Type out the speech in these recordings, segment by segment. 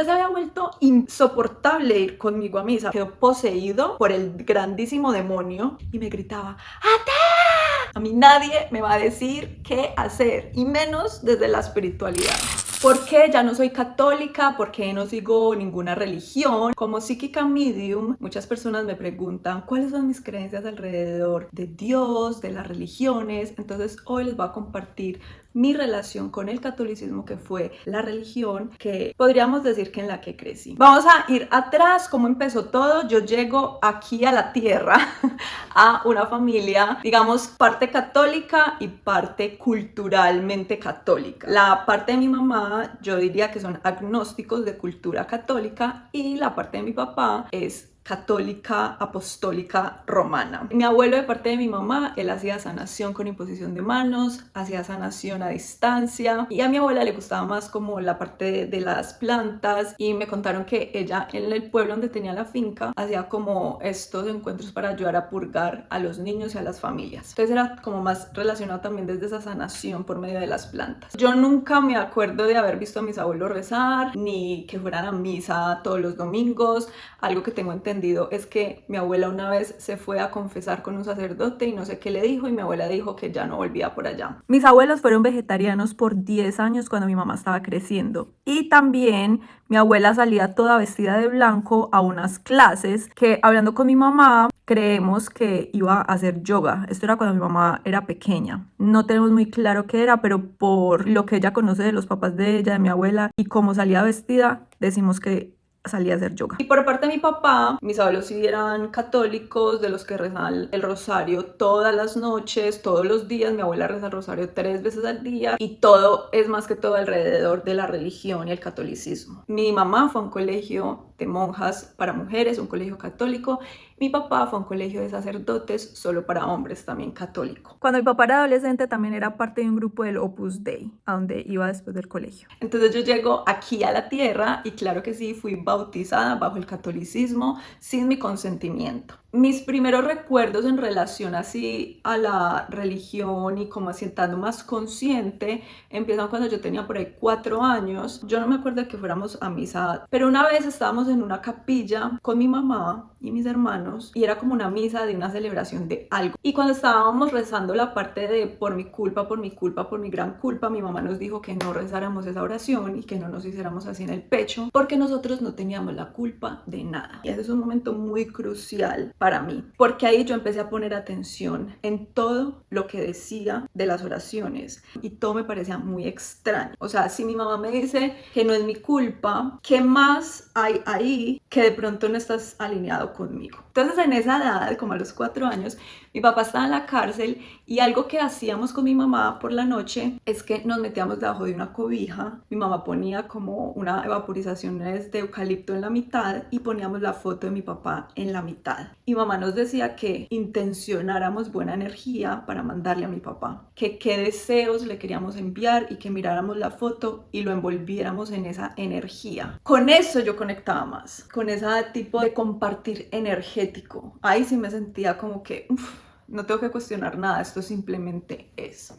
Ya se había vuelto insoportable ir conmigo a misa. Quedó poseído por el grandísimo demonio y me gritaba: ¡Atea! A mí nadie me va a decir qué hacer, y menos desde la espiritualidad. ¿Por qué ya no soy católica? ¿Por qué no sigo ninguna religión? Como psíquica medium, muchas personas me preguntan cuáles son mis creencias alrededor de Dios, de las religiones. Entonces hoy les voy a compartir mi relación con el catolicismo, que fue la religión que podríamos decir que en la que crecí. Vamos a ir atrás, cómo empezó todo. Yo llego aquí a la tierra a una familia, digamos, parte católica y parte culturalmente católica. La parte de mi mamá, yo diría que son agnósticos de cultura católica, y la parte de mi papá es católica apostólica romana. Mi abuelo, de parte de mi mamá, él hacía sanación con imposición de manos, hacía sanación a distancia, y a mi abuela le gustaba más como la parte de las plantas, y me contaron que ella en el pueblo donde tenía la finca hacía como estos encuentros para ayudar a purgar a los niños y a las familias. Entonces era como más relacionado también desde esa sanación por medio de las plantas. Yo nunca me acuerdo de haber visto a mis abuelos rezar, ni que fueran a misa todos los domingos. Algo que tengo entendido es que mi abuela una vez se fue a confesar con un sacerdote y no sé qué le dijo, y mi abuela dijo que ya no volvía por allá. Mis abuelos fueron vegetarianos por 10 años cuando mi mamá estaba creciendo, y también mi abuela salía toda vestida de blanco a unas clases que, hablando con mi mamá, creemos que iba a hacer yoga. Esto era cuando mi mamá era pequeña. No tenemos muy claro qué era, pero por lo que ella conoce de los papás de ella, de mi abuela, y cómo salía vestida, decimos que salí a hacer yoga. Y por parte de mi papá, mis abuelos sí eran católicos, de los que rezan el rosario todas las noches, todos los días. Mi abuela reza el rosario 3 veces al día, y todo es más que todo alrededor de la religión y el catolicismo. Mi mamá fue a un colegio de monjas para mujeres, un colegio católico. Mi papá fue a un colegio de sacerdotes solo para hombres, también católico. Cuando mi papá era adolescente también era parte de un grupo del Opus Dei, a donde iba después del colegio. Entonces yo llego aquí a la tierra y claro que sí, fui bautizada bajo el catolicismo sin mi consentimiento. Mis primeros recuerdos en relación así a la religión y como así estando más consciente empiezan cuando yo tenía por ahí 4 años. Yo no me acuerdo de que fuéramos a misa, pero una vez estábamos en una capilla con mi mamá y mis hermanos, y era como una misa de una celebración de algo. Y cuando estábamos rezando la parte de por mi culpa, por mi culpa, por mi gran culpa, mi mamá nos dijo que no rezáramos esa oración y que no nos hiciéramos así en el pecho, porque nosotros no teníamos la culpa de nada. Y ese es un momento muy crucial para mí, porque ahí yo empecé a poner atención en todo lo que decía de las oraciones, y todo me parecía muy extraño. O sea, si mi mamá me dice que no es mi culpa, ¿qué más hay ahí que de pronto no estás alineado conmigo? Entonces, en esa edad, como a los 4 años, mi papá estaba en la cárcel, y algo que hacíamos con mi mamá por la noche es que nos metíamos debajo de una cobija. Mi mamá ponía como una evaporización de eucalipto en la mitad y poníamos la foto de mi papá en la mitad. Y mamá nos decía que intencionáramos buena energía para mandarle a mi papá, que qué deseos le queríamos enviar, y que miráramos la foto y lo envolviéramos en esa energía. Con eso yo conectaba más, con ese tipo de compartir energético. Ahí sí me sentía como que no tengo que cuestionar nada, esto simplemente es.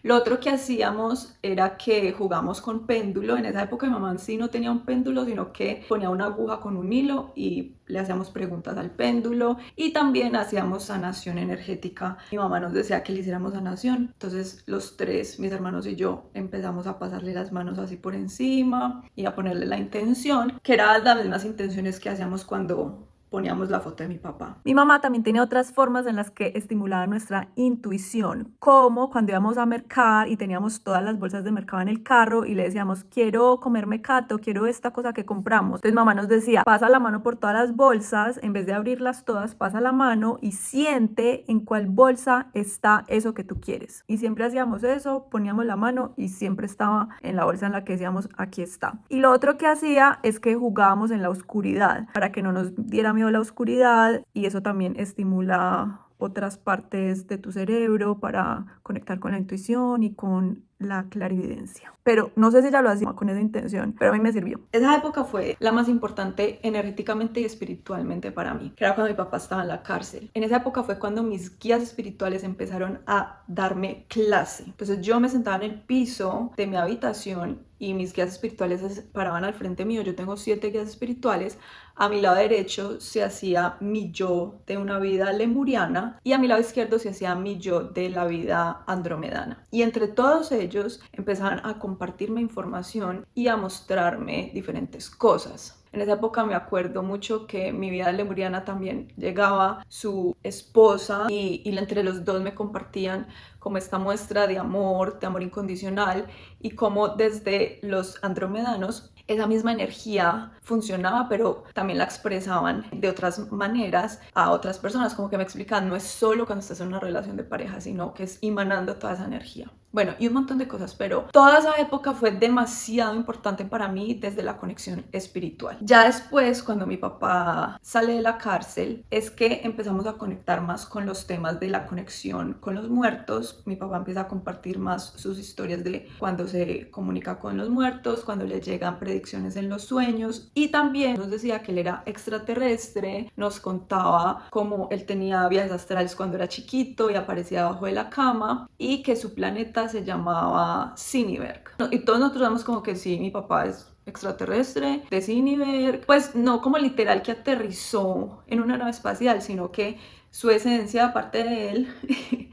Lo otro que hacíamos era que jugamos con péndulo. En esa época mi mamá sí no tenía un péndulo, sino que ponía una aguja con un hilo y le hacíamos preguntas al péndulo, y también hacíamos sanación energética. Mi mamá nos decía que le hiciéramos sanación, entonces los tres, mis hermanos y yo, empezamos a pasarle las manos así por encima y a ponerle la intención, que eran las mismas intenciones que hacíamos cuando poníamos la foto de mi papá. Mi mamá también tenía otras formas en las que estimulaba nuestra intuición, como cuando íbamos a mercar y teníamos todas las bolsas de mercado en el carro y le decíamos: quiero comer mecato, quiero esta cosa que compramos. Entonces mamá nos decía: pasa la mano por todas las bolsas, en vez de abrirlas todas, pasa la mano y siente en cuál bolsa está eso que tú quieres. Y siempre hacíamos eso, poníamos la mano y siempre estaba en la bolsa en la que decíamos: aquí está. Y lo otro que hacía es que jugábamos en la oscuridad para que no nos diera miedo la oscuridad, y eso también estimula otras partes de tu cerebro para conectar con la intuición y con la clarividencia. Pero no sé si ella lo hacía con esa intención, pero a mí me sirvió. Esa época fue la más importante energéticamente y espiritualmente para mí, que era cuando mi papá estaba en la cárcel. En esa época fue cuando mis guías espirituales empezaron a darme clase. Entonces yo me sentaba en el piso de mi habitación y mis guías espirituales se paraban al frente mío. Yo tengo 7 guías espirituales. A mi lado derecho se hacía mi yo de una vida lemuriana y a mi lado izquierdo se hacía mi yo de la vida andromedana. Y entre todos ellos empezaban a compartirme información y a mostrarme diferentes cosas. En esa época me acuerdo mucho que mi vida lemuriana también llegaba su esposa y entre los dos me compartían como esta muestra de amor incondicional y cómo desde los andromedanos esa misma energía funcionaba, pero también la expresaban de otras maneras a otras personas, como que me explican, no es solo cuando estás en una relación de pareja, sino que es emanando toda esa energía. Bueno, y un montón de cosas, pero toda esa época fue demasiado importante para mí desde la conexión espiritual. Ya después, cuando mi papá sale de la cárcel, es que empezamos a conectar más con los temas de la conexión con los muertos. Mi papá empieza a compartir más sus historias de cuando se comunica con los muertos, cuando le llegan predicciones en los sueños, y también nos decía que él era extraterrestre, nos contaba cómo él tenía viajes astrales cuando era chiquito y aparecía debajo de la cama, y que su planeta se llamaba Siniberg. Y todos nosotros damos como que sí, mi papá es extraterrestre de Siniberg, pues no como literal que aterrizó en una nave espacial, sino que su esencia, aparte de él,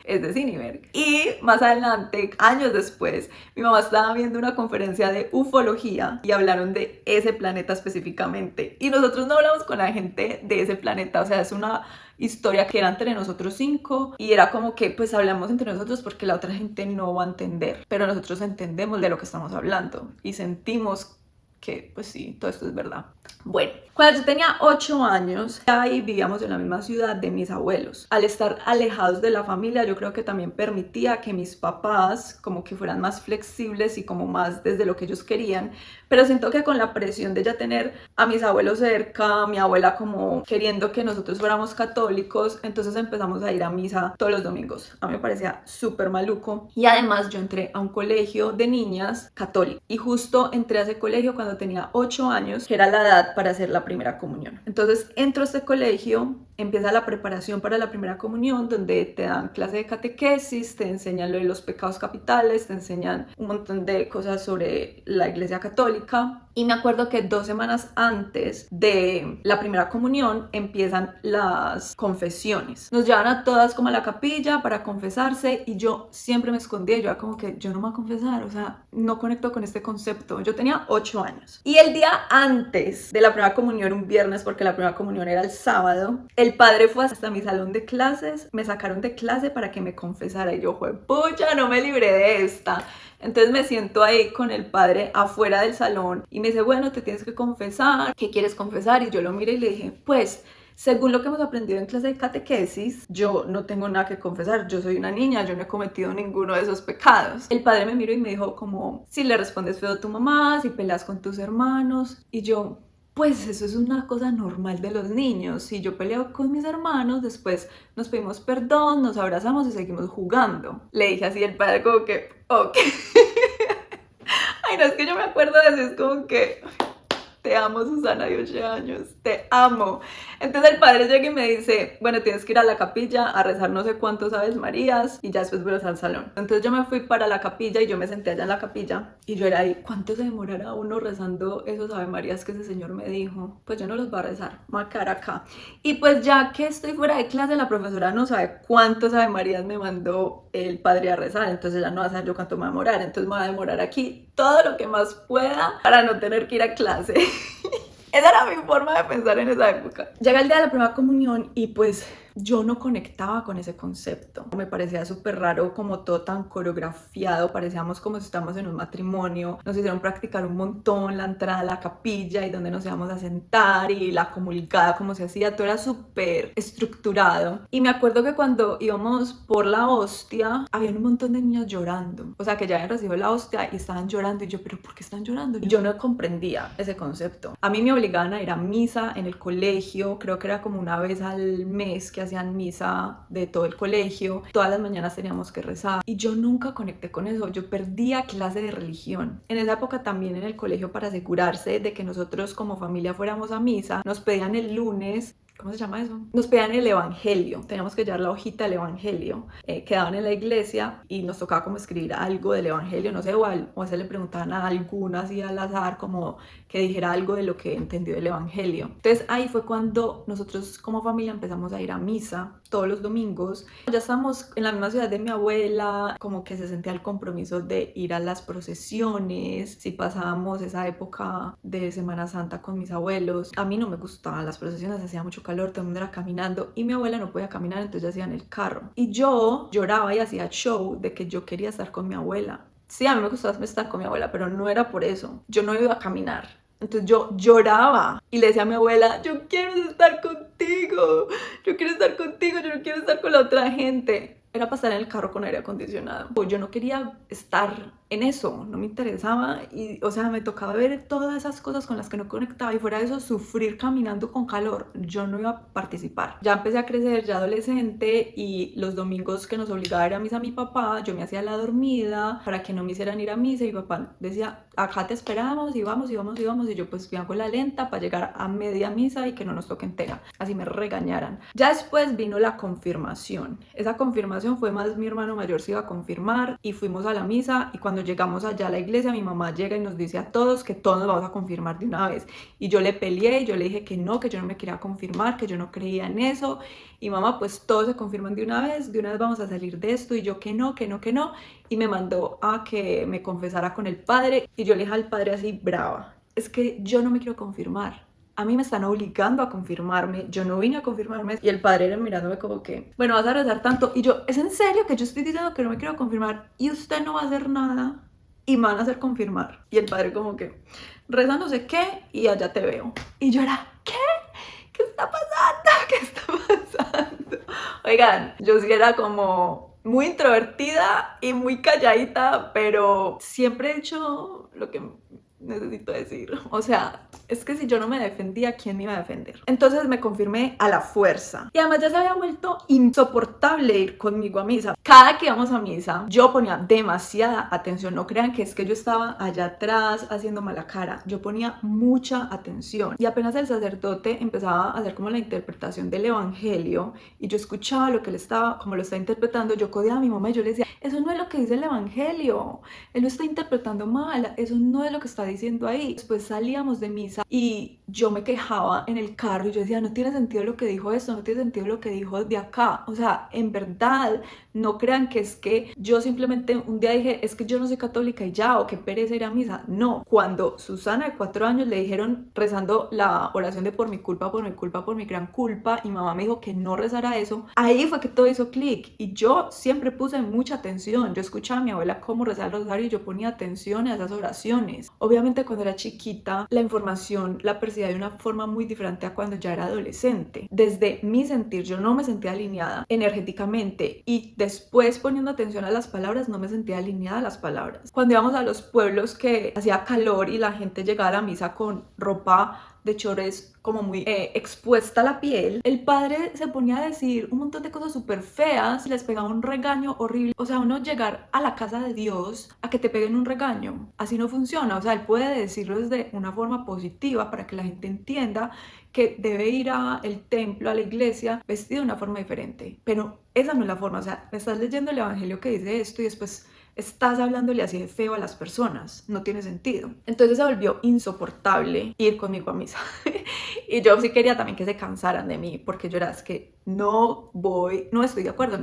es de Siniberg. Y más adelante, años después, mi mamá estaba viendo una conferencia de ufología y hablaron de ese planeta específicamente. Y nosotros no hablamos con la gente de ese planeta, o sea, es una historia que era entre nosotros 5 y era como que pues hablamos entre nosotros porque la otra gente no va a entender, pero nosotros entendemos de lo que estamos hablando y sentimos que pues sí, todo esto es verdad. Bueno, cuando yo tenía 8 años, ahí vivíamos en la misma ciudad de mis abuelos. Al estar alejados de la familia, yo creo que también permitía que mis papás como que fueran más flexibles y como más desde lo que ellos querían, pero siento que con la presión de ya tener a mis abuelos cerca, mi abuela como queriendo que nosotros fuéramos católicos, entonces empezamos a ir a misa todos los domingos. A mí me parecía súper maluco y además yo entré a un colegio de niñas católico y justo entré a ese colegio cuando tenía 8 años, que era la edad para hacer la primera comunión. Entonces entro a este colegio, empieza la preparación para la primera comunión, donde te dan clase de catequesis, te enseñan lo de los pecados capitales, te enseñan un montón de cosas sobre la iglesia católica. Y me acuerdo que 2 semanas antes de la primera comunión empiezan las confesiones. Nos llevan a todas como a la capilla para confesarse y yo siempre me escondía. Yo era como que yo no me voy a confesar, o sea, no conecto con este concepto. Yo tenía 8 años. Y el día antes de la primera comunión, un viernes, porque la primera comunión era el sábado, el padre fue hasta mi salón de clases, me sacaron de clase para que me confesara y yo, pucha, no me libré de esta. Entonces me siento ahí con el padre afuera del salón y me dice, bueno, te tienes que confesar, ¿qué quieres confesar? Y yo lo miré y le dije, pues, según lo que hemos aprendido en clase de catequesis, yo no tengo nada que confesar, yo soy una niña, yo no he cometido ninguno de esos pecados. El padre me miró y me dijo como, si le respondes feo a tu mamá, si peleas con tus hermanos, y yo... Pues eso es una cosa normal de los niños. Si yo peleo con mis hermanos, después nos pedimos perdón, nos abrazamos y seguimos jugando. Le dije así al padre como que, ok. Ay, no, es que yo me acuerdo de eso, es como que... Te amo, Susana, de 8 años, te amo. Entonces el padre llega y me dice, bueno, tienes que ir a la capilla a rezar no sé cuántos Aves Marías y ya después vuelves al salón. Entonces yo me fui para la capilla y yo me senté allá en la capilla y yo era ahí, ¿cuánto se demorará uno rezando esos Ave Marías que ese señor me dijo? Pues yo no los voy a rezar, me voy a quedar acá. Y pues ya que estoy fuera de clase, la profesora no sabe cuántos Ave Marías me mandó el padre a rezar, entonces ya no va a saber yo cuánto me va a demorar, entonces me voy a demorar aquí todo lo que más pueda para no tener que ir a clase. Esa era mi forma de pensar en esa época. Llega el día de la primera comunión y pues yo no conectaba con ese concepto. Me parecía súper raro, como todo tan coreografiado, parecíamos como si estábamos en un matrimonio. Nos hicieron practicar un montón la entrada a la capilla y donde nos íbamos a sentar y la comulgada, como se hacía, todo era súper estructurado. Y me acuerdo que cuando íbamos por la hostia, había un montón de niños llorando. O sea, que ya habían recibido la hostia y estaban llorando y yo, ¿pero por qué están llorando? Y yo no comprendía ese concepto. A mí me obligaban a ir a misa en el colegio, creo que era como una vez al mes que hacían misa de todo el colegio, todas las mañanas teníamos que rezar y yo nunca conecté con eso, yo perdía clase de religión. En esa época también en el colegio, para asegurarse de que nosotros como familia fuéramos a misa, nos pedían el lunes, ¿cómo se llama eso? Nos pedían el evangelio, teníamos que llevar la hojita del evangelio, quedaban en la iglesia y nos tocaba como escribir algo del evangelio, no sé, o a veces le preguntaban a alguna así al azar como que dijera algo de lo que entendió del evangelio. Entonces ahí fue cuando nosotros como familia empezamos a ir a misa todos los domingos. Ya estábamos en la misma ciudad de mi abuela, como que se sentía el compromiso de ir a las procesiones, si pasábamos esa época de Semana Santa con mis abuelos. A mí no me gustaban las procesiones, hacía mucho calor, todo el mundo era caminando y mi abuela no podía caminar, entonces hacía en el carro. Y yo lloraba y hacía show de que yo quería estar con mi abuela. Sí, a mí me gustaba estar con mi abuela, pero no era por eso. Yo no iba a caminar. Entonces yo lloraba y le decía a mi abuela, yo quiero estar contigo, yo quiero estar contigo, yo no quiero estar con la otra gente. Era pasar en el carro con aire acondicionado. Yo no quería estar en eso, no me interesaba y, o sea, me tocaba ver todas esas cosas con las que no conectaba y fuera de eso, sufrir caminando con calor. Yo no iba a participar. Ya empecé a crecer, ya adolescente, y los domingos que nos obligaba a ir a misa mi papá, yo me hacía la dormida para que no me hicieran ir a misa y mi papá decía, acá te esperamos y vamos, y vamos, y vamos, y yo pues me hago la lenta para llegar a media misa y que no nos toque entera, así me regañaran. Ya después vino la confirmación. Esa confirmación fue más mi hermano mayor se iba a confirmar y fuimos a la misa y cuando llegamos allá a la iglesia mi mamá llega y nos dice a todos que todos nos vamos a confirmar de una vez y yo le peleé y yo le dije que no me quería confirmar, que yo no creía en eso y mamá pues todos se confirman de una vez vamos a salir de esto y yo que no y me mandó a que me confesara con el padre y yo le dije al padre así brava, es que yo no me quiero confirmar. A mí me están obligando a confirmarme, yo no vine a confirmarme. Y el padre era mirándome como que, bueno, vas a rezar tanto. Y yo, ¿es en serio que yo estoy diciendo que no me quiero confirmar y usted no va a hacer nada y me van a hacer confirmar? Y el padre como que, reza no sé qué y allá te veo. Y yo era, ¿qué? ¿Qué está pasando? ¿Qué está pasando? Oigan, yo sí era como muy introvertida y muy calladita, pero siempre he hecho lo que necesito decir. O sea, es que si yo no me defendía, ¿quién me iba a defender? Entonces me confirmé a la fuerza. Y además ya se había vuelto insoportable ir conmigo a misa. Cada que íbamos a misa, yo ponía demasiada atención. No crean que es que yo estaba allá atrás haciendo mala cara. Yo ponía mucha atención. Y apenas el sacerdote empezaba a hacer como la interpretación del evangelio y yo escuchaba lo que él estaba, como lo estaba interpretando, yo codeaba a mi mamá y yo le decía, eso no es lo que dice el evangelio. Él lo está interpretando mal. Eso no es lo que está diciendo ahí. Después salíamos de misa y yo me quejaba en el carro y yo decía, no tiene sentido lo que dijo esto, no tiene sentido lo que dijo de acá. O sea, en verdad, no crean que es que yo simplemente un día dije, es que yo no soy católica y ya, o qué pereza ir a misa. No, cuando Susana de 4 años le dijeron rezando la oración de por mi culpa, por mi culpa, por mi gran culpa, y mamá me dijo que no rezara eso, ahí fue que todo hizo clic y yo siempre puse mucha atención. Yo escuchaba a mi abuela cómo rezar el rosario y yo ponía atención a esas oraciones. Obviamente cuando era chiquita la información la percibía de una forma muy diferente a cuando ya era adolescente. Desde mi sentir yo no me sentía alineada energéticamente y después poniendo atención a las palabras no me sentía alineada a las palabras. Cuando íbamos a los pueblos que hacía calor y la gente llegaba a la misa con ropa de chores como muy expuesta a la piel, el padre se ponía a decir un montón de cosas súper feas y les pegaba un regaño horrible. O sea, uno llegar a la casa de Dios a que te peguen un regaño, así no funciona. O sea, él puede decirlo desde una forma positiva para que la gente entienda que debe ir al templo, a la iglesia, vestido de una forma diferente. Pero esa no es la forma. O sea, me estás leyendo el evangelio que dice esto y después estás hablándole así de feo a las personas. No tiene sentido. Entonces se volvió insoportable ir conmigo a misa. Y yo sí quería también que se cansaran de mí, porque yo era, es que no estoy de acuerdo.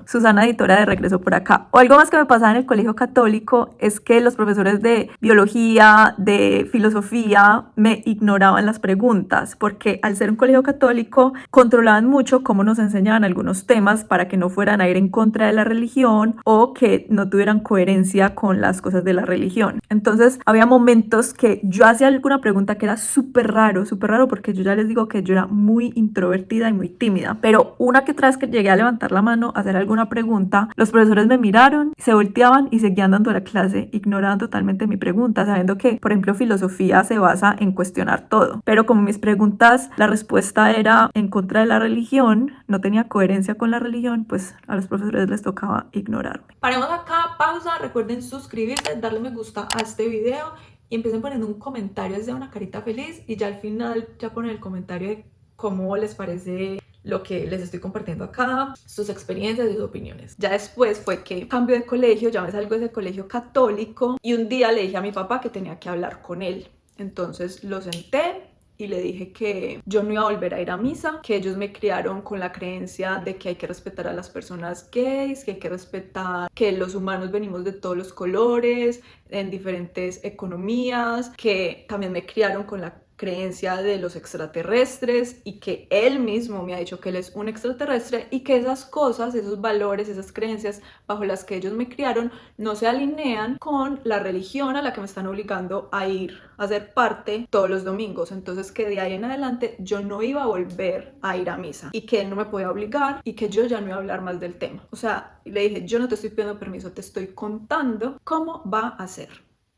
Susana, editora de Regreso por Acá. O algo más que me pasaba en el colegio católico es que los profesores de biología, de filosofía, me ignoraban las preguntas, porque al ser un colegio católico controlaban mucho cómo nos enseñaban algunos temas para que no fueran a ir en contra de la religión o que no tuvieran coherencia con las cosas de la religión. Entonces había momentos que yo hacía alguna pregunta que era súper raro, porque yo ya les digo que yo era muy introvertida y muy tímida. vida, pero una que otra vez que llegué a levantar la mano a hacer alguna pregunta, los profesores me miraron, se volteaban y seguían dando la clase, ignoraban totalmente mi pregunta, sabiendo que, por ejemplo, filosofía se basa en cuestionar todo. Pero como mis preguntas, la respuesta era en contra de la religión, no tenía coherencia con la religión, pues a los profesores les tocaba ignorarme. Paremos acá, pausa, recuerden suscribirse, darle me gusta a este video y empiecen poniendo un comentario desde una carita feliz y ya al final ya ponen el comentario de cómo les parece lo que les estoy compartiendo acá, sus experiencias y sus opiniones. Ya después fue que cambio de colegio, ya me salgo de ese colegio católico y un día le dije a mi papá que tenía que hablar con él. Entonces lo senté y le dije que yo no iba a volver a ir a misa, que ellos me criaron con la creencia de que hay que respetar a las personas gays, que hay que respetar que los humanos venimos de todos los colores, en diferentes economías, que también me criaron con la creencia de los extraterrestres y que él mismo me ha dicho que él es un extraterrestre y que esas cosas, esos valores, esas creencias bajo las que ellos me criaron no se alinean con la religión a la que me están obligando a ir a ser parte todos los domingos. Entonces que de ahí en adelante yo no iba a volver a ir a misa y que él no me podía obligar y que yo ya no iba a hablar más del tema. O sea, le dije, yo no te estoy pidiendo permiso, te estoy contando cómo va a ser.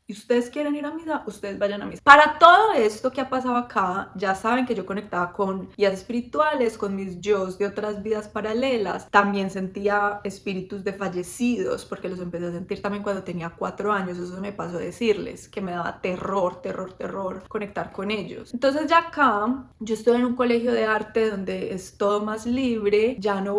Y ustedes quieren ir a misa, ustedes vayan a misa. Para todo esto que ha pasado acá, ya saben que yo conectaba con guías espirituales, con mis yos de otras vidas paralelas. También sentía espíritus de fallecidos, porque los empecé a sentir también cuando tenía 4 años. Eso me pasó a decirles, que me daba terror conectar con ellos. Entonces ya acá, yo estoy en un colegio de arte donde es todo más libre. Ya no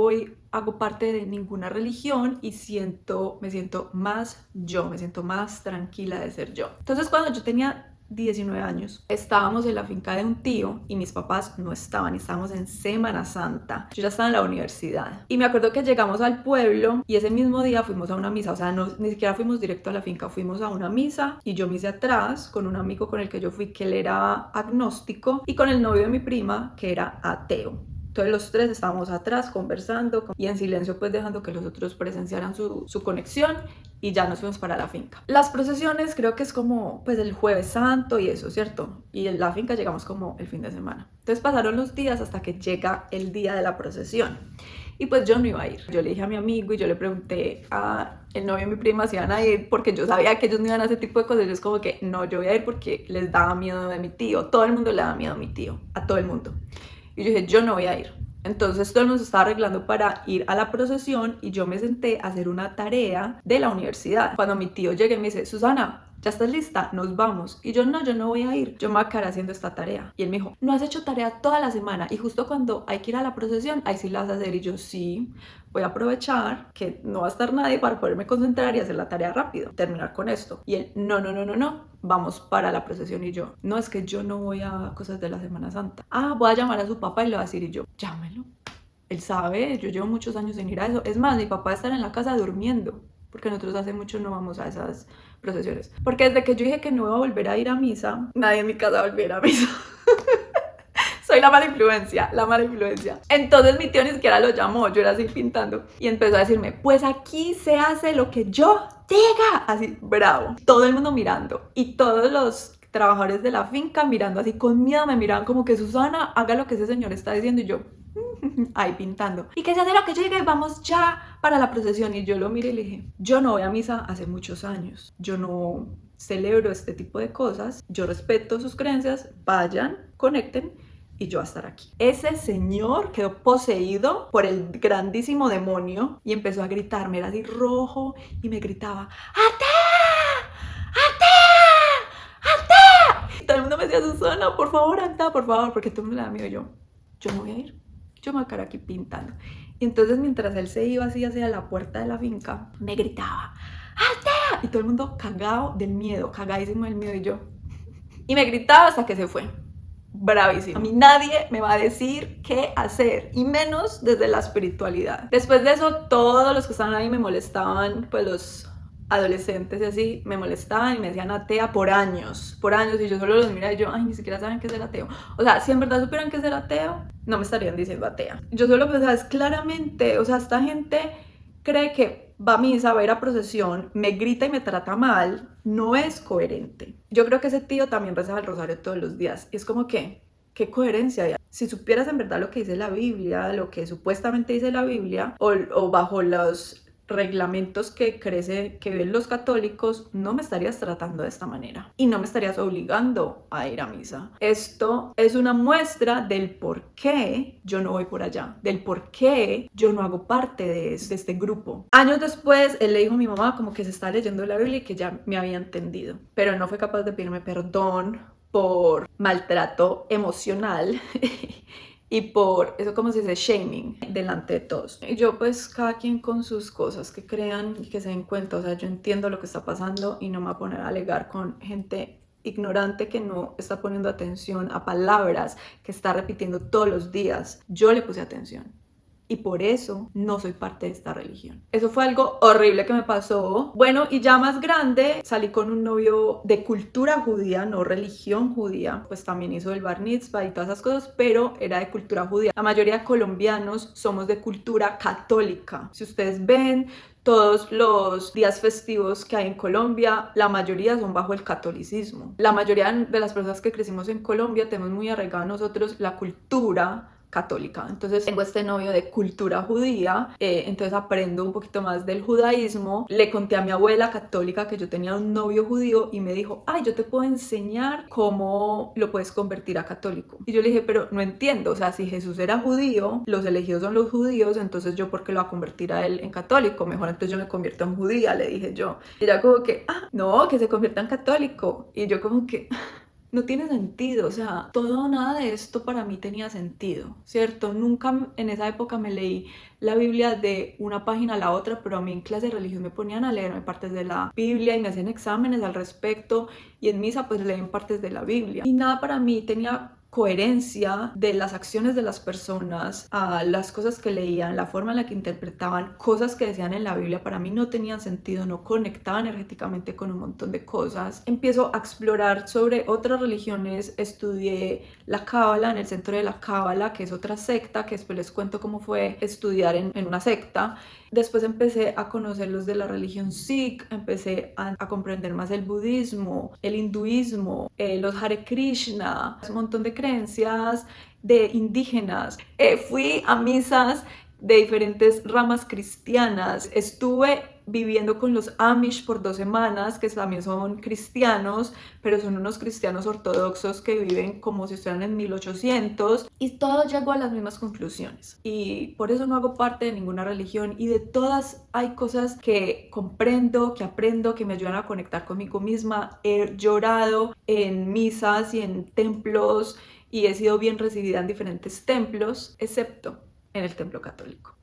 hago parte de ninguna religión y me siento más yo, me siento más tranquila de ser yo. Entonces cuando yo tenía 19 años, estábamos en la finca de un tío y mis papás no estaban, estábamos en Semana Santa. Yo ya estaba en la universidad y me acuerdo que llegamos al pueblo y ese mismo día fuimos a una misa, o sea, ni siquiera fuimos directo a la finca, fuimos a una misa y yo me hice atrás con un amigo con el que yo fui, que él era agnóstico, y con el novio de mi prima, que era ateo. Entonces los tres estábamos atrás conversando y en silencio, pues dejando que los otros presenciaran su conexión, y ya nos fuimos para la finca. Las procesiones creo que es como pues el jueves santo y eso, ¿cierto? Y en la finca llegamos como el fin de semana. Entonces pasaron los días hasta que llega el día de la procesión. Y pues yo no iba a ir. Yo le dije a mi amigo y yo le pregunté a el novio de mi prima si iban a ir, porque yo sabía que ellos no iban a hacer ese tipo de cosas. Ellos como que no, yo voy a ir porque les daba miedo de mi tío. Todo el mundo le daba miedo a mi tío, a todo el mundo. Y yo dije, yo no voy a ir. Entonces todo el mundo se estaba arreglando para ir a la procesión y yo me senté a hacer una tarea de la universidad. Cuando mi tío llega y me dice, Susana, ¿ya estás lista? Nos vamos. Y yo no voy a ir. Yo me voy a quedar haciendo esta tarea. Y él me dijo, no has hecho tarea toda la semana y justo cuando hay que ir a la procesión, ahí sí la vas a hacer. Y yo, sí, voy a aprovechar que no va a estar nadie para poderme concentrar y hacer la tarea rápido, terminar con esto. Y él, no, vamos para la procesión. Y yo, no, es que yo no voy a cosas de la Semana Santa. Voy a llamar a su papá y le voy a decir. Y yo, llámelo. Él sabe, yo llevo muchos años sin ir a eso. Es más, mi papá está en la casa durmiendo, porque nosotros hace mucho no vamos a esas procesiones. Porque desde que yo dije que no iba a volver a ir a misa, nadie en mi casa volvió a ir a misa. Soy la mala influencia. Entonces mi tío ni siquiera lo llamó, yo era así pintando. Y empezó a decirme, pues aquí se hace lo que yo diga. Así, bravo. Todo el mundo mirando. Y todos los trabajadores de la finca mirando así con miedo, me miraban como que Susana, haga lo que ese señor está diciendo. Y yo, ahí pintando. Y que se hace lo que yo diga y vamos ya para la procesión. Y yo lo miré y le dije, yo no voy a misa hace muchos años. Yo no celebro este tipo de cosas. Yo respeto sus creencias. Vayan, conecten. Y yo a estar aquí. Ese señor quedó poseído por el grandísimo demonio y empezó a gritarme, era así rojo y me gritaba, ¡Atea! ¡Atea! ¡Atea! Y todo el mundo me decía, Susana, por favor, anda, por favor, porque todo el mundo le da miedo. Yo no voy a ir, yo me voy a quedar aquí pintando. Y entonces mientras él se iba así hacia la puerta de la finca, me gritaba, ¡Atea! Y todo el mundo cagado del miedo, cagadísimo del miedo, y yo. Y me gritaba hasta que se fue. Bravísimo. A mí nadie me va a decir qué hacer, y menos desde la espiritualidad. Después de eso, todos los que estaban ahí me molestaban, pues los adolescentes y así, me molestaban y me decían atea por años, y yo solo los miraba y yo, ay, ni siquiera saben qué es el ateo. O sea, si en verdad supieran qué es el ateo, no me estarían diciendo atea. Yo solo pensaba, es claramente, o sea, esta gente cree que va a misa, va a ir a procesión, me grita y me trata mal, no es coherente. Yo creo que ese tío también rezaba el rosario todos los días. Es como que, ¿qué coherencia hay? Si supieras en verdad lo que dice la Biblia, lo que supuestamente dice la Biblia, o bajo los reglamentos que ven los católicos, no me estarías tratando de esta manera y no me estarías obligando a ir a misa. Esto es una muestra del por qué yo no voy por allá, del por qué yo no hago parte de este grupo. Años después, él le dijo a mi mamá como que se está leyendo la Biblia y que ya me había entendido, pero no fue capaz de pedirme perdón por maltrato emocional y por eso, como se dice, shaming delante de todos. Y yo, pues, cada quien con sus cosas, que crean y que se den cuenta. O sea, yo entiendo lo que está pasando y no me voy a poner a alegar con gente ignorante que no está poniendo atención a palabras que está repitiendo todos los días. Yo le puse atención. Y por eso no soy parte de esta religión. Eso fue algo horrible que me pasó. Bueno, y ya más grande salí con un novio de cultura judía, no religión judía. Pues también hizo el bar mitzvah y todas esas cosas, pero era de cultura judía. La mayoría de colombianos somos de cultura católica. Si ustedes ven todos los días festivos que hay en Colombia, la mayoría son bajo el catolicismo. La mayoría de las personas que crecimos en Colombia tenemos muy arraigada a nosotros la cultura católica. Entonces tengo este novio de cultura judía, entonces aprendo un poquito más del judaísmo. Le conté a mi abuela católica que yo tenía un novio judío y me dijo, ay, yo te puedo enseñar cómo lo puedes convertir a católico. Y yo le dije, pero no entiendo, o sea, si Jesús era judío, los elegidos son los judíos, entonces yo ¿por qué lo voy a convertir a él en católico? Mejor entonces yo me convierto en judía, le dije yo. Y ella como que, no, que se convierta en católico. Y yo como que... no tiene sentido, o sea, todo, nada de esto para mí tenía sentido, ¿cierto? Nunca en esa época me leí la Biblia de una página a la otra, pero a mí en clase de religión me ponían a leerme partes de la Biblia y me hacían exámenes al respecto, y en misa pues leen partes de la Biblia. Y nada para mí tenía coherencia de las acciones de las personas, a las cosas que leían, la forma en la que interpretaban cosas que decían en la Biblia, para mí no tenían sentido, no conectaba energéticamente con un montón de cosas. Empiezo a explorar sobre otras religiones, estudié la Cábala en el centro de la Cábala, que es otra secta, que después les cuento cómo fue estudiar en una secta. Después empecé a conocer los de la religión Sikh, empecé a comprender más el budismo, el hinduismo, los Hare Krishna, un montón de creencias de indígenas. Fui a misas de diferentes ramas cristianas. Estuve viviendo con los Amish por 2 semanas, que también son cristianos, pero son unos cristianos ortodoxos que viven como si estuvieran en 1800, y todo llegó a las mismas conclusiones. Y por eso no hago parte de ninguna religión, y de todas hay cosas que comprendo, que aprendo, que me ayudan a conectar conmigo misma. He llorado en misas y en templos, y he sido bien recibida en diferentes templos, excepto en el templo católico.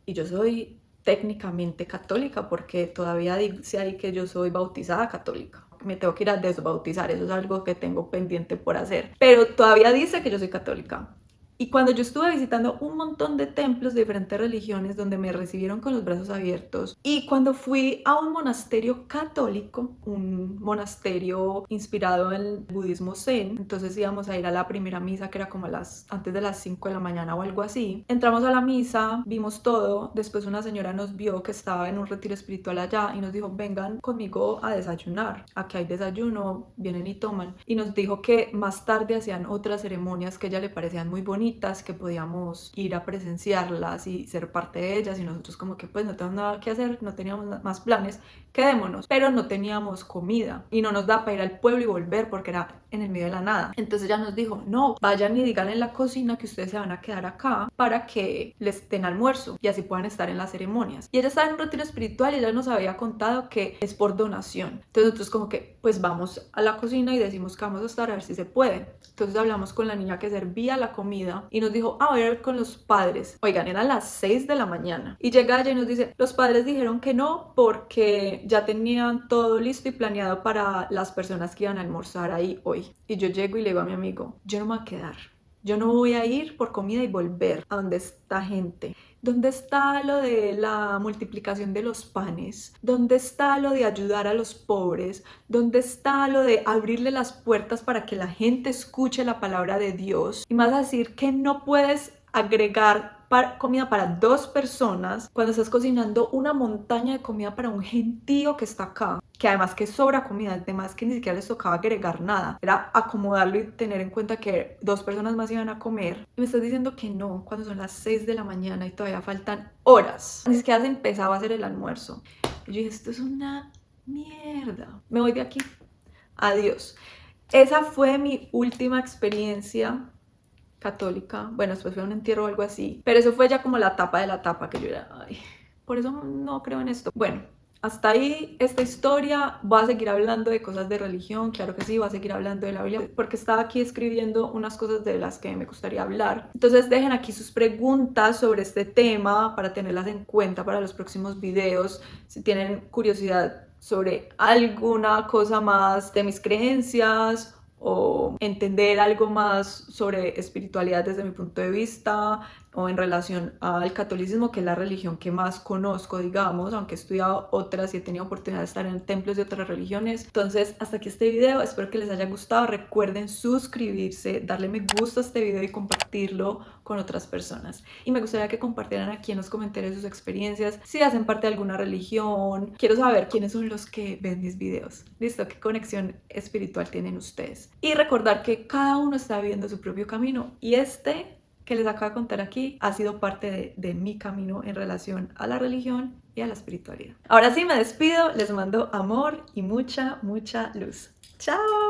Y yo soy técnicamente católica porque todavía dice ahí que yo soy bautizada católica. Me tengo que ir a desbautizar, eso es algo que tengo pendiente por hacer. Pero todavía dice que yo soy católica. Y cuando yo estuve visitando un montón de templos de diferentes religiones donde me recibieron con los brazos abiertos, y cuando fui a un monasterio católico, un monasterio inspirado en el budismo zen, entonces íbamos a ir a la primera misa, que era como antes de las 5 de la mañana o algo así. Entramos a la misa, vimos todo, después una señora nos vio que estaba en un retiro espiritual allá y nos dijo, vengan conmigo a desayunar, aquí hay desayuno, vienen y toman. Y nos dijo que más tarde hacían otras ceremonias que a ella le parecían muy bonitas, que podíamos ir a presenciarlas y ser parte de ellas, y nosotros como que pues no tenemos nada que hacer, no teníamos más planes, quedémonos, pero no teníamos comida y no nos da para ir al pueblo y volver porque era en el medio de la nada. Entonces ella nos dijo, no, vayan y digan en la cocina que ustedes se van a quedar acá para que les den almuerzo y así puedan estar en las ceremonias. Y ella estaba en un retiro espiritual y ella nos había contado que es por donación. Entonces nosotros como que pues vamos a la cocina y decimos que vamos a estar a ver si se puede. Entonces hablamos con la niña que servía la comida y nos dijo, a ver con los padres. Oigan, eran las 6 de la mañana. Y llega ella y nos dice, los padres dijeron que no porque ya tenían todo listo y planeado para las personas que iban a almorzar ahí hoy. Y yo llego y le digo a mi amigo, yo no me voy a quedar. Yo no voy a ir por comida y volver a donde está gente. ¿Dónde está lo de la multiplicación de los panes? ¿Dónde está lo de ayudar a los pobres? ¿Dónde está lo de abrirle las puertas para que la gente escuche la palabra de Dios? Y más a decir que no puedes agregar comida para 2 personas cuando estás cocinando una montaña de comida para un gentío que está acá, que además que sobra comida, además que ni siquiera les tocaba agregar nada, era acomodarlo y tener en cuenta que 2 personas más iban a comer, y me estás diciendo que no, cuando son las 6 de la mañana y todavía faltan horas, ni siquiera se empezaba a hacer el almuerzo. Y yo dije, esto es una mierda, me voy de aquí, adiós. Esa fue mi última experiencia católica. Bueno, después fue un entierro o algo así, pero eso fue ya como la tapa de la tapa, que yo era, ay, por eso no creo en esto. Bueno, hasta ahí esta historia. Voy a seguir hablando de cosas de religión, claro que sí, voy a seguir hablando de la Biblia, porque estaba aquí escribiendo unas cosas de las que me gustaría hablar. Entonces dejen aquí sus preguntas sobre este tema para tenerlas en cuenta para los próximos videos. Si tienen curiosidad sobre alguna cosa más de mis creencias o entender algo más sobre espiritualidad desde mi punto de vista, o en relación al catolicismo, que es la religión que más conozco, digamos, aunque he estudiado otras y he tenido oportunidad de estar en templos de otras religiones. Entonces, hasta aquí este video, espero que les haya gustado. Recuerden suscribirse, darle me gusta a este video y compartirlo con otras personas. Y me gustaría que compartieran aquí en los comentarios sus experiencias, si hacen parte de alguna religión. Quiero saber quiénes son los que ven mis videos. ¿Listo? ¿Qué conexión espiritual tienen ustedes? Y recordar que cada uno está viviendo su propio camino, y este que les acabo de contar aquí ha sido parte de mi camino en relación a la religión y a la espiritualidad. Ahora sí me despido, les mando amor y mucha luz. ¡Chao!